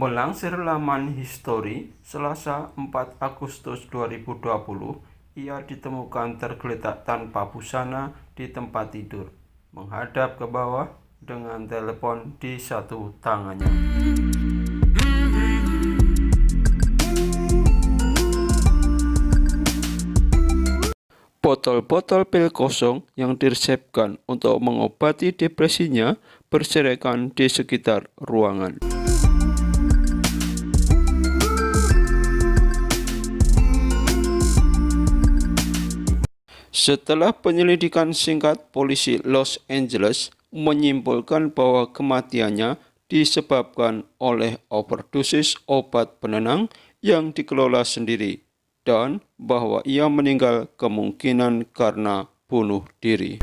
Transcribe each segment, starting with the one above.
Melansir laman History, Selasa 4 Agustus 2020, ia ditemukan tergeletak tanpa busana di tempat tidur, menghadap ke bawah dengan telepon di satu tangannya. Botol-botol pil kosong yang diresepkan untuk mengobati depresinya berserakan di sekitar ruangan. Setelah penyelidikan singkat, polisi Los Angeles menyimpulkan bahwa kematiannya disebabkan oleh overdosis obat penenang yang dikelola sendiri dan bahwa ia meninggal kemungkinan karena bunuh diri.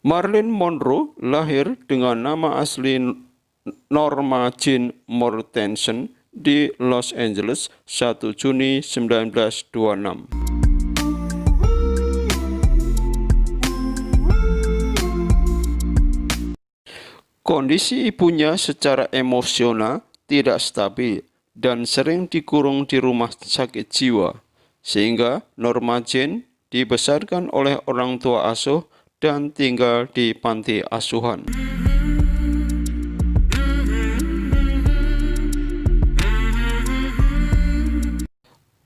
Marilyn Monroe lahir dengan nama asli Norma Jean Mortensen di Los Angeles 1 Juni 1926. Kondisi ibunya secara emosional tidak stabil dan sering dikurung di rumah sakit jiwa, sehingga Norma Jean dibesarkan oleh orang tua asuh dan tinggal di panti asuhan.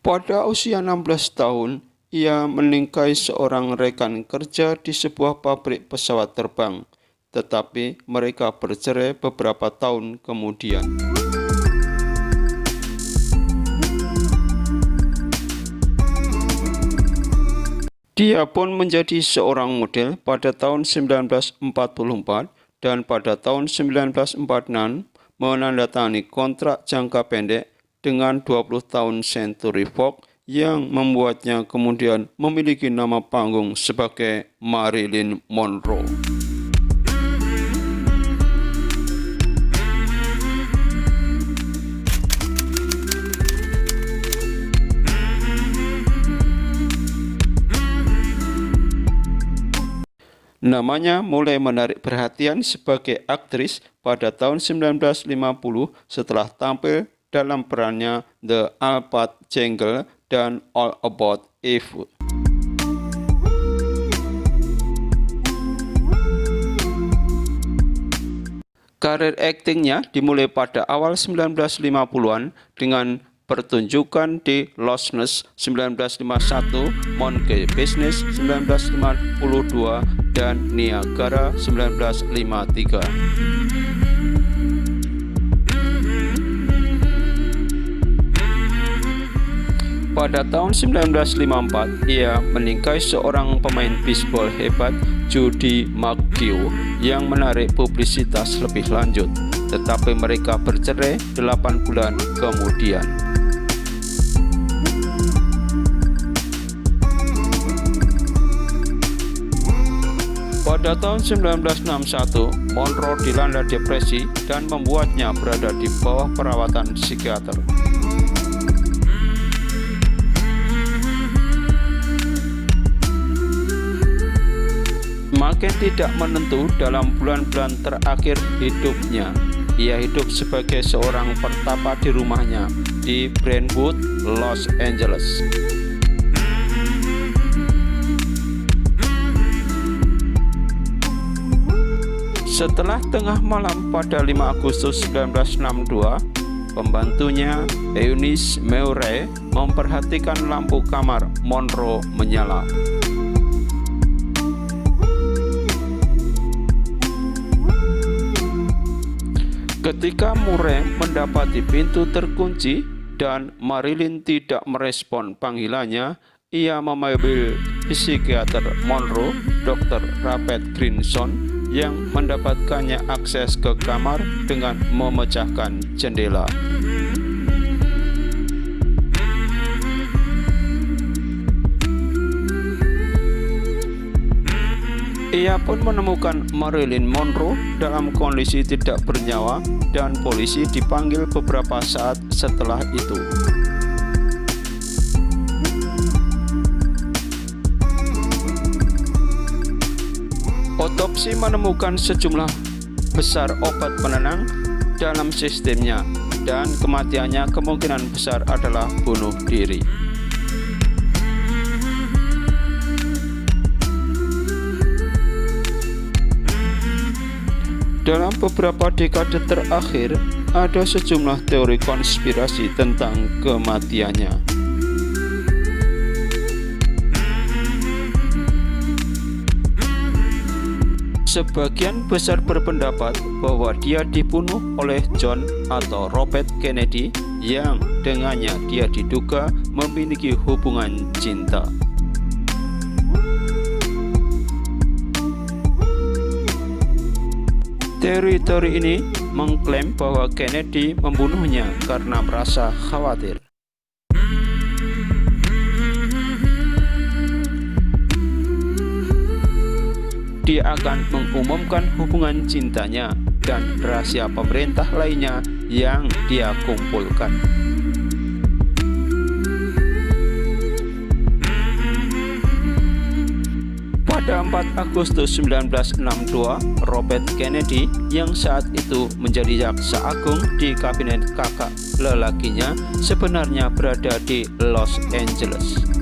Pada usia 16 tahun, ia menikahi seorang rekan kerja di sebuah pabrik pesawat terbang, tetapi mereka bercerai beberapa tahun kemudian. Dia pun menjadi seorang model pada tahun 1944 dan pada tahun 1946 menandatangani kontrak jangka pendek dengan 20 tahun Century Fox yang membuatnya kemudian memiliki nama panggung sebagai Marilyn Monroe. Namanya mulai menarik perhatian sebagai aktris pada tahun 1950 setelah tampil dalam perannya The Alphard Jungle dan All About Eve. Karir aktingnya dimulai pada awal 1950-an dengan pertunjukan di Lost Nest 1951, Monkey Business 1952, dan Niagara 1953. Pada tahun 1954, ia menikahi seorang pemain bisbol hebat, Judy McGill, yang menarik publisitas lebih lanjut, tetapi mereka bercerai 8 bulan kemudian. Pada tahun 1961, Monroe dilanda depresi dan membuatnya berada di bawah perawatan psikiater. Semakin tidak menentu dalam bulan-bulan terakhir hidupnya. Ia hidup sebagai seorang pertapa di rumahnya di Brentwood, Los Angeles. Setelah tengah malam pada 5 Agustus 1962, pembantunya Eunice Murray memperhatikan lampu kamar Monroe menyala. Ketika Murray mendapati pintu terkunci dan Marilyn tidak merespon panggilannya, ia memanggil psikiater Monroe, Dr. Rupert Grinson, yang mendapatkannya akses ke kamar dengan memecahkan jendela. Ia pun menemukan Marilyn Monroe dalam kondisi tidak bernyawa dan polisi dipanggil beberapa saat setelah itu. polisi menemukan sejumlah besar obat penenang dalam sistemnya dan kematiannya kemungkinan besar adalah bunuh diri. Dalam beberapa dekade terakhir, ada sejumlah teori konspirasi tentang kematiannya. Sebagian besar berpendapat bahwa dia dibunuh oleh John atau Robert Kennedy yang dengannya dia diduga memiliki hubungan cinta. Teori-teori ini mengklaim bahwa Kennedy membunuhnya karena merasa khawatir. Dia akan mengumumkan hubungan cintanya dan rahasia pemerintah lainnya yang dia kumpulkan. Pada 4 Agustus 1962, Robert Kennedy yang saat itu menjadi jaksa agung di kabinet kakak lelakinya sebenarnya berada di Los Angeles.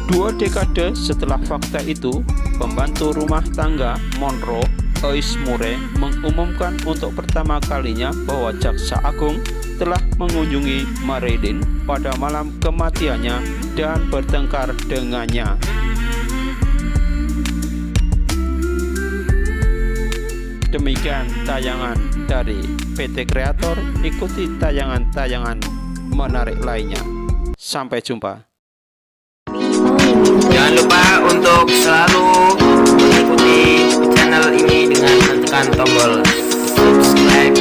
Dua dekade setelah fakta itu, pembantu rumah tangga Monroe, Ois Murray, mengumumkan untuk pertama kalinya bahwa jaksa agung telah mengunjungi Marilyn pada malam kematiannya dan bertengkar dengannya. Demikian tayangan dari PT Kreator. Ikuti tayangan-tayangan menarik lainnya. Sampai jumpa. Jangan lupa untuk selalu mengikuti channel ini dengan menekan tombol subscribe